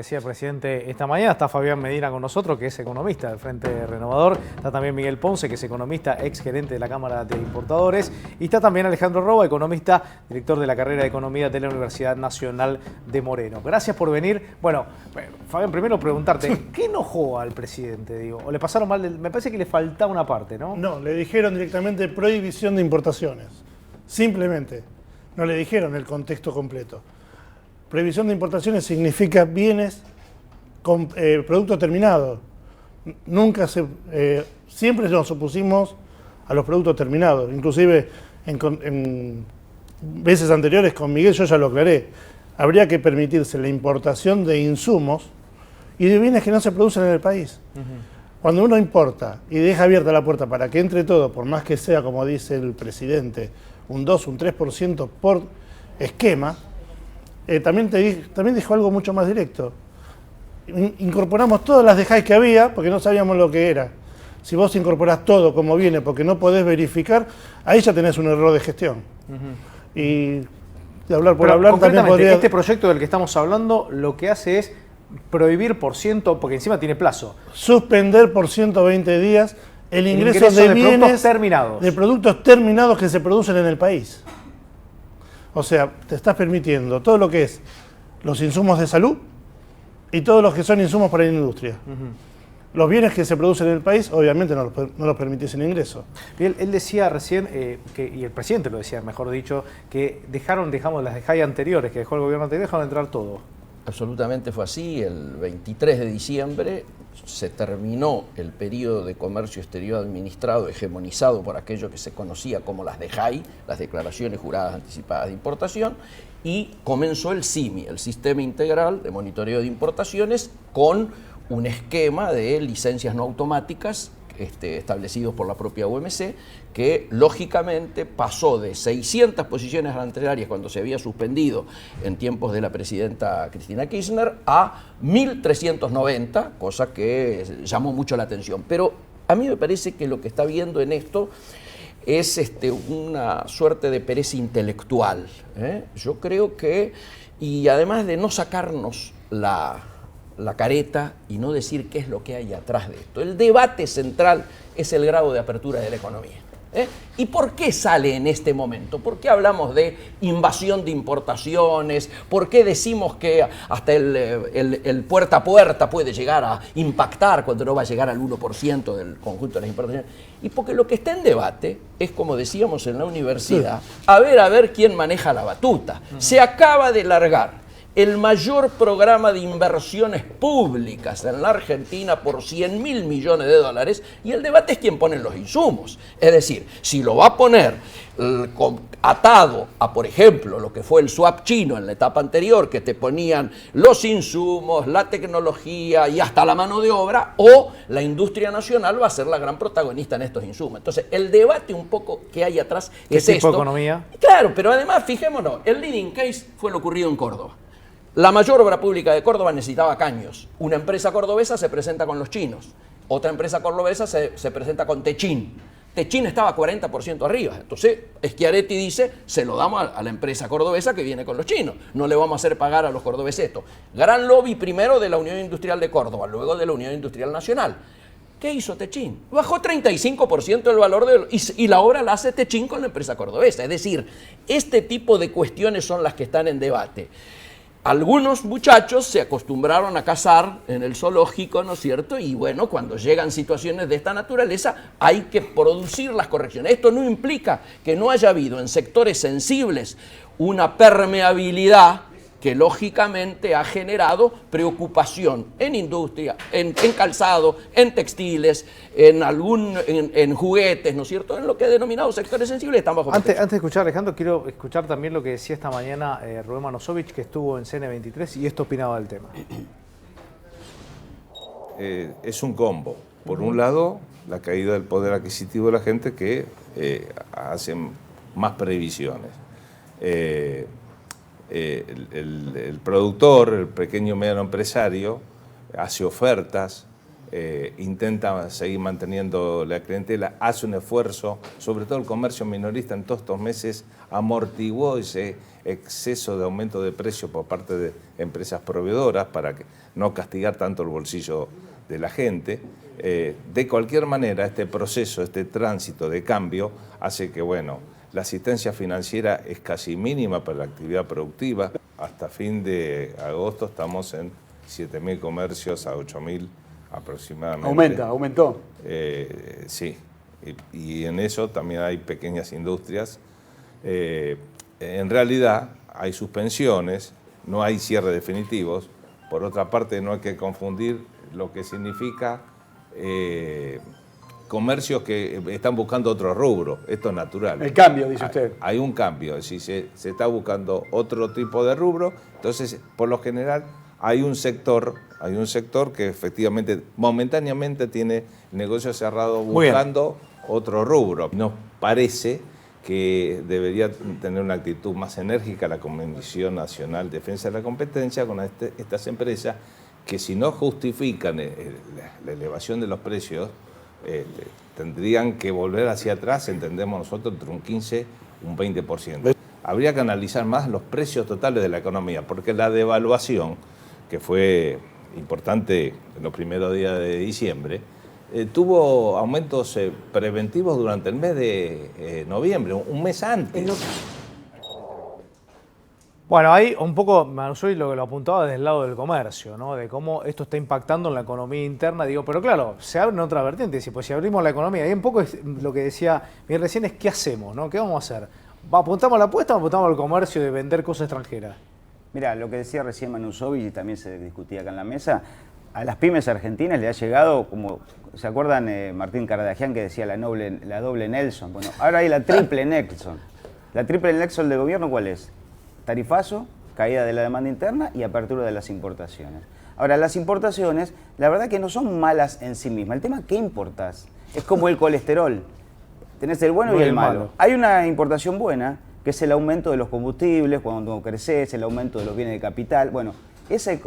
Decía el presidente esta mañana, está Fabián Medina con nosotros, que es economista del Frente Renovador, está también Miguel Ponce, que es economista, ex gerente de la Cámara de Importadores, y está también Alejandro Roba, economista, director de la carrera de Economía de la Universidad Nacional de Moreno. Gracias por venir. Bueno, Fabián, primero preguntarte, ¿qué enojó al presidente? Digo? ¿O le pasaron mal? Me parece que le faltaba una parte, ¿no? No, le dijeron directamente prohibición de importaciones. Simplemente. No le dijeron el contexto completo. Prohibición de importaciones significa bienes con producto terminado. Siempre nos opusimos a los productos terminados. Inclusive en veces anteriores con Miguel yo ya lo aclaré. Habría que permitirse la importación de insumos y de bienes que no se producen en el país. Cuando uno importa y deja abierta la puerta para que entre todo, por más que sea, como dice el presidente, un 2, un 3% por esquema, también dijo algo mucho más directo. Incorporamos todas las dejáis que había porque no sabíamos lo que era. Si vos incorporás todo como viene porque no podés verificar, ahí ya tenés un error de gestión. Y de hablar por hablar también podría... Este proyecto del que estamos hablando lo que hace es prohibir por ciento, porque encima tiene plazo. Suspender por 120 días el ingreso de bienes de productos terminados que se producen en el país. O sea, te estás permitiendo todo lo que es los insumos de salud y todos los que son insumos para la industria. Los bienes que se producen en el país, obviamente no los permitís en ingreso. Él decía recién, y el presidente lo decía, mejor dicho, que dejamos las dejáis anteriores, que dejó el gobierno anterior, dejaron entrar todo. Absolutamente fue así. El 23 de diciembre se terminó el periodo de comercio exterior administrado, hegemonizado por aquello que se conocía como las DEJAI, las declaraciones juradas anticipadas de importación, y comenzó el SIMI, el Sistema Integral de Monitoreo de Importaciones, con un esquema de licencias no automáticas establecidos por la propia OMC, que lógicamente pasó de 600 posiciones arancelarias cuando se había suspendido en tiempos de la presidenta Cristina Kirchner a 1.390, cosa que llamó mucho la atención. Pero a mí me parece que lo que está viendo en esto es una suerte de pereza intelectual. Yo creo que, y además de no sacarnos la careta y no decir qué es lo que hay atrás de esto. El debate central es el grado de apertura de la economía. ¿Y por qué sale en este momento? ¿Por qué hablamos de invasión de importaciones? ¿Por qué decimos que hasta el puerta a puerta puede llegar a impactar cuando no va a llegar al 1% del conjunto de las importaciones? Y porque lo que está en debate es, como decíamos en la universidad, a ver quién maneja la batuta. Se acaba de largar el mayor programa de inversiones públicas en la Argentina por 100.000 millones de dólares, y el debate es quién pone los insumos. Es decir, si lo va a poner atado a, por ejemplo, lo que fue el swap chino en la etapa anterior, que te ponían los insumos, la tecnología y hasta la mano de obra, o la industria nacional va a ser la gran protagonista en estos insumos. Entonces, el debate un poco que hay atrás es esto. ¿Qué tipo de economía? Claro, pero además, fijémonos, el leading case fue lo ocurrido en Córdoba. La mayor obra pública de Córdoba necesitaba caños. Una empresa cordobesa se presenta con los chinos. Otra empresa cordobesa se presenta con Techin. Techin estaba 40% arriba. Entonces, Schiaretti dice, se lo damos a la empresa cordobesa que viene con los chinos. No le vamos a hacer pagar a los cordobeses esto. Gran lobby primero de la Unión Industrial de Córdoba, luego de la Unión Industrial Nacional. ¿Qué hizo Techin? Bajó 35% el valor y la obra la hace Techin con la empresa cordobesa. Es decir, este tipo de cuestiones son las que están en debate. Algunos muchachos se acostumbraron a cazar en el zoológico, ¿no es cierto? Y bueno, cuando llegan situaciones de esta naturaleza hay que producir las correcciones. Esto no implica que no haya habido en sectores sensibles una permeabilidad que lógicamente ha generado preocupación en industria, en calzado, en textiles, en juguetes, ¿no es cierto? En lo que he denominado sectores sensibles están bajo protección. Antes de escuchar, Alejandro, quiero escuchar también lo que decía esta mañana Rubén Manosovich, que estuvo en CN23 y esto opinaba del tema. Es un combo. Por un lado, la caída del poder adquisitivo de la gente que hacen más previsiones. El productor, el pequeño y mediano empresario, hace ofertas intenta seguir manteniendo la clientela, hace un esfuerzo, sobre todo el comercio minorista en todos estos meses amortiguó ese exceso de aumento de precios por parte de empresas proveedoras para no castigar tanto el bolsillo de la gente. De cualquier manera, este proceso, este tránsito de cambio hace que, bueno, la asistencia financiera es casi mínima para la actividad productiva. Hasta fin de agosto estamos en 7.000 comercios a 8.000 aproximadamente. Aumentó. Sí, y en eso también hay pequeñas industrias. En realidad hay suspensiones, no hay cierres definitivos. Por otra parte, no hay que confundir lo que significa comercios que están buscando otro rubro. Esto es natural. El cambio, dice usted. Hay un cambio, es decir, se está buscando otro tipo de rubro. Entonces, por lo general, hay un sector que efectivamente, momentáneamente tiene negocio cerrado buscando otro rubro. Nos parece que debería tener una actitud más enérgica la Comisión Nacional de Defensa de la Competencia con estas empresas que, si no justifican la elevación de los precios, tendrían que volver hacia atrás, entendemos nosotros, entre un 15 y un 20%. Habría que analizar más los precios totales de la economía, porque la devaluación, que fue importante en los primeros días de diciembre, tuvo aumentos preventivos durante el mes de noviembre, un mes antes. Bueno, ahí un poco, Manusuri lo apuntaba desde el lado del comercio, ¿no? De cómo esto está impactando en la economía interna. Digo, pero claro, se abre en otra vertiente. Pues si abrimos la economía, y un poco es lo que decía Miguel recién, es ¿qué hacemos? ¿No? ¿Qué vamos a hacer? ¿Apuntamos a la apuesta o apuntamos al comercio de vender cosas extranjeras? Mira, lo que decía recién Manusovich y también se discutía acá en la mesa, a las pymes argentinas le ha llegado, como ¿se acuerdan Martín Cardagian que decía la doble Nelson? Bueno, ahora hay la triple Nelson. La triple Nelson del gobierno, ¿cuál es? Tarifazo, caída de la demanda interna y apertura de las importaciones. Ahora, las importaciones, la verdad que no son malas en sí mismas. El tema es qué importás. Es como el colesterol. Tenés el bueno y el malo. Hay una importación buena, que es el aumento de los combustibles, cuando creces, el aumento de los bienes de capital. Bueno, ese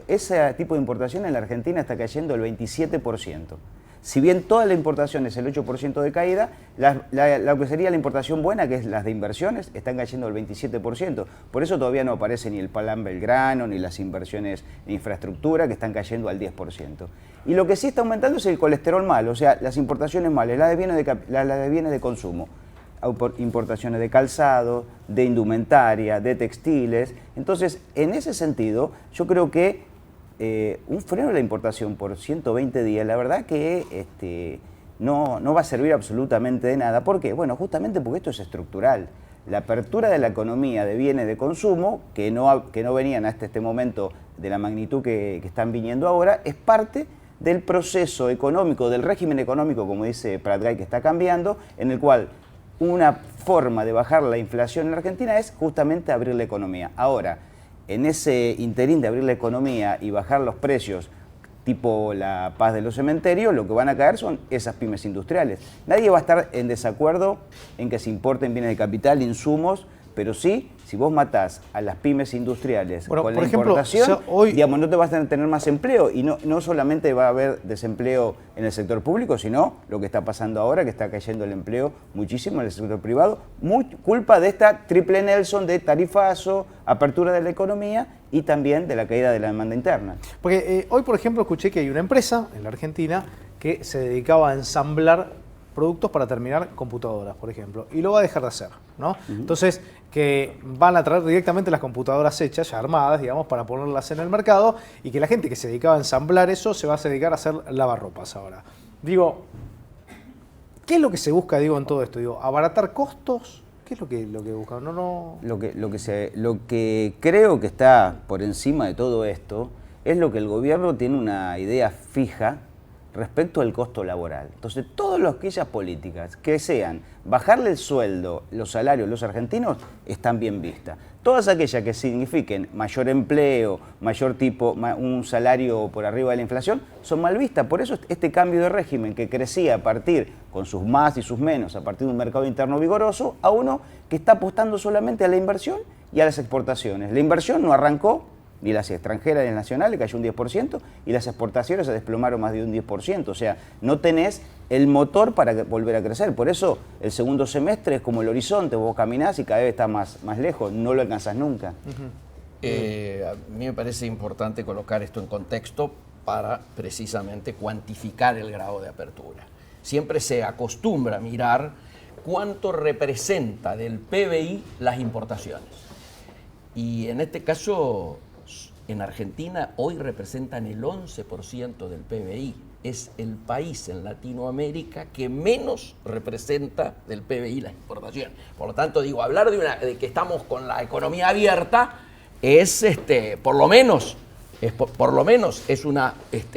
tipo de importación en la Argentina está cayendo el 27%. Si bien toda la importación es el 8% de caída, lo que sería la importación buena, que es las de inversiones, están cayendo el 27%. Por eso todavía no aparece ni el Plan Belgrano, ni las inversiones en infraestructura, que están cayendo al 10%. Y lo que sí está aumentando es el colesterol malo, o sea, las importaciones malas, las de bienes de consumo. Importaciones de calzado, de indumentaria, de textiles. Entonces, en ese sentido, yo creo que un freno de la importación por 120 días, la verdad que no va a servir absolutamente de nada. ¿Por qué? Bueno, justamente porque esto es estructural. La apertura de la economía de bienes de consumo, que no venían hasta este momento de la magnitud que están viniendo ahora, es parte del proceso económico, del régimen económico, como dice Pratgay, que está cambiando, en el cual una forma de bajar la inflación en la Argentina es justamente abrir la economía. Ahora, en ese interín de abrir la economía y bajar los precios, tipo la paz de los cementerios, lo que van a caer son esas pymes industriales. Nadie va a estar en desacuerdo en que se importen bienes de capital, insumos, pero sí, si vos matás a las pymes industriales con la importación, digamos, no te vas a tener más empleo, y no solamente va a haber desempleo en el sector público, sino lo que está pasando ahora, que está cayendo el empleo muchísimo en el sector privado, culpa de esta triple Nelson de tarifazo, apertura de la economía y también de la caída de la demanda interna. Porque hoy, por ejemplo, escuché que hay una empresa en la Argentina que se dedicaba a ensamblar productos para terminar computadoras, por ejemplo, y lo va a dejar de hacer, ¿no? Entonces, que van a traer directamente las computadoras hechas, ya armadas, digamos, para ponerlas en el mercado, y que la gente que se dedicaba a ensamblar eso se va a dedicar a hacer lavarropas ahora. Digo, ¿qué es lo que se busca, digo, en todo esto? Digo, ¿abaratar costos? ¿Qué es lo que buscan? Lo que creo que está por encima de todo esto es lo que el gobierno tiene una idea fija respecto al costo laboral. Entonces, todas aquellas políticas que sean bajarle el sueldo, los salarios a los argentinos, están bien vistas. Todas aquellas que signifiquen mayor empleo, un salario por arriba de la inflación, son mal vistas. Por eso este cambio de régimen que crecía a partir, con sus más y sus menos, a partir de un mercado interno vigoroso, a uno que está apostando solamente a la inversión y a las exportaciones. La inversión no arrancó ni las extranjeras ni las nacionales, cayó un 10%, y las exportaciones se desplomaron más de un 10%. O sea, no tenés el motor para volver a crecer. Por eso el segundo semestre es como el horizonte, vos caminás y cada vez está más lejos, no lo alcanzás nunca. A mí me parece importante colocar esto en contexto para precisamente cuantificar el grado de apertura. Siempre se acostumbra a mirar cuánto representa del PBI las importaciones. Y en este caso, en Argentina, hoy representan el 11% del PBI. Es el país en Latinoamérica que menos representa del PBI las importaciones. Por lo tanto, digo, hablar de que estamos con la economía abierta es, por lo menos es una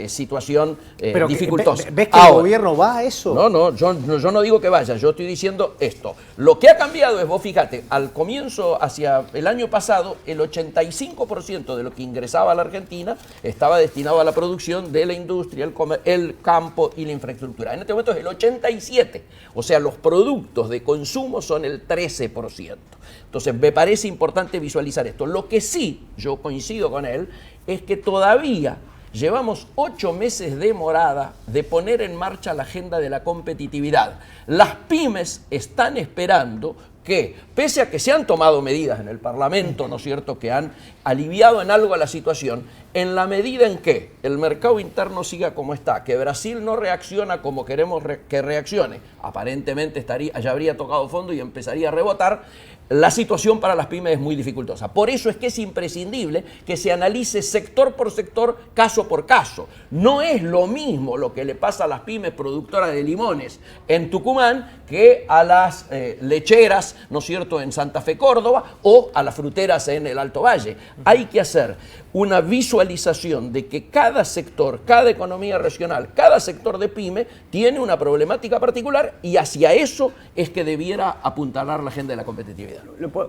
situación Pero dificultosa. ¿Ves que el gobierno va a eso? No, yo no digo que vaya, yo estoy diciendo esto. Lo que ha cambiado es, vos fíjate, al comienzo, hacia el año pasado, el 85% de lo que ingresaba a la Argentina estaba destinado a la producción de la industria, el campo y la infraestructura. En este momento es el 87%, o sea, los productos de consumo son el 13%. Entonces, me parece importante visualizar esto. Lo que sí, yo coincido con él, es que todavía llevamos 8 meses de demorada de poner en marcha la agenda de la competitividad. Las pymes están esperando que, pese a que se han tomado medidas en el Parlamento, ¿no es cierto?, que han aliviado en algo la situación, en la medida en que el mercado interno siga como está, que Brasil no reacciona como queremos que reaccione, aparentemente ya habría tocado fondo y empezaría a rebotar, la situación para las pymes es muy dificultosa. Por eso es que es imprescindible que se analice sector por sector, caso por caso. No es lo mismo lo que le pasa a las pymes productoras de limones en Tucumán que a las lecheras, ¿no es cierto?, en Santa Fe, Córdoba, o a las fruteras en el Alto Valle. Hay que hacer una visualización de que cada sector, cada economía regional, cada sector de pyme tiene una problemática particular y hacia eso es que debiera apuntalar la agenda de la competitividad.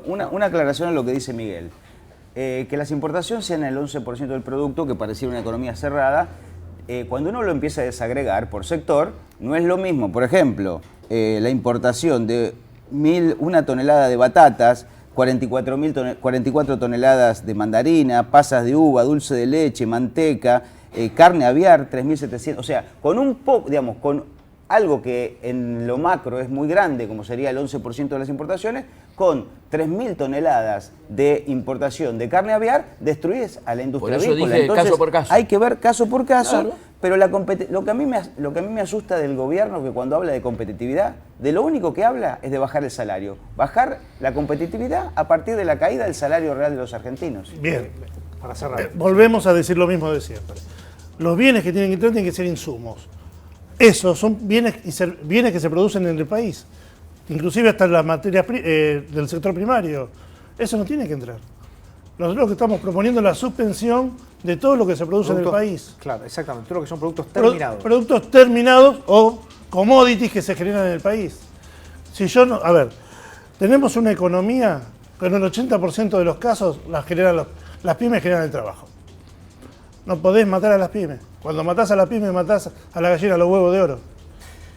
Una aclaración a lo que dice Miguel. Que las importaciones sean el 11% del producto, que pareciera una economía cerrada, cuando uno lo empieza a desagregar por sector, no es lo mismo. Por ejemplo, la importación de 1 tonelada de batatas, 44 toneladas de mandarina, pasas de uva, dulce de leche, manteca, carne aviar, 3.700. O sea, con un poco, digamos, con algo que en lo macro es muy grande, como sería el 11% de las importaciones, con 3.000 toneladas de importación de carne aviar, destruyes a la industria avícola. Por eso dije Entonces, caso por caso. hay que ver caso por caso, claro. Pero lo que a mí me asusta del gobierno es que cuando habla de competitividad, de lo único que habla es de bajar el salario. Bajar la competitividad a partir de la caída del salario real de los argentinos. Bien, Para cerrar. volvemos a decir lo mismo de siempre. Los bienes que tienen que entrar tienen que ser insumos. Esos son bienes que se producen en el país, inclusive hasta las materias del sector primario. Eso no tiene que entrar. Nosotros lo que estamos proponiendo es la suspensión de todo lo que se produce en el país. Claro, exactamente. Todo lo que son productos terminados. Productos terminados o commodities que se generan en el país. Si yo no, a ver, tenemos una economía que en el 80% de los casos las pymes generan el trabajo. No podés matar a las pymes. Cuando matás a las pymes, matás a la gallina los huevos de oro.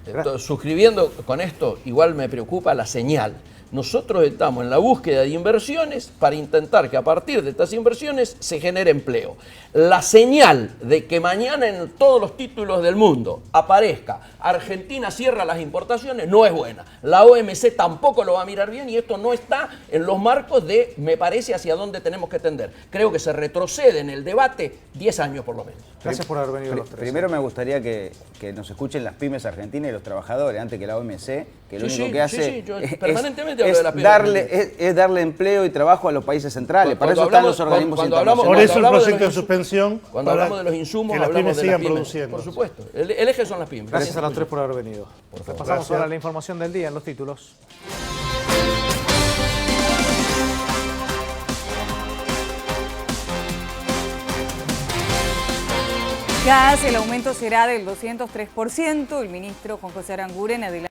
Entonces, suscribiendo con esto, igual me preocupa la señal. Nosotros estamos en la búsqueda de inversiones para intentar que a partir de estas inversiones se genere empleo. La señal de que mañana en todos los títulos del mundo aparezca Argentina cierra las importaciones no es buena. La OMC tampoco lo va a mirar bien y esto no está en los marcos de, me parece, hacia dónde tenemos que tender. Creo que se retrocede en el debate 10 años por lo menos. Gracias por haber venido los tres. Primero me gustaría que nos escuchen las pymes argentinas y los trabajadores, antes que la OMC, que lo único que hace yo es permanentemente hablo de las pymes. es darle empleo y trabajo a los países centrales. Para eso están los organismos internacionales. Por eso el hablamos de proyecto de los suspensión. Cuando hablamos de los insumos, que las hablamos pymes de sigan las pymes. produciendo. Por supuesto. El eje son las pymes. Gracias a los tres por haber venido. Pasamos Gracias. ahora a la información del día en los títulos. Gas, el aumento será del 203%. El ministro Juan José Aranguren adelantó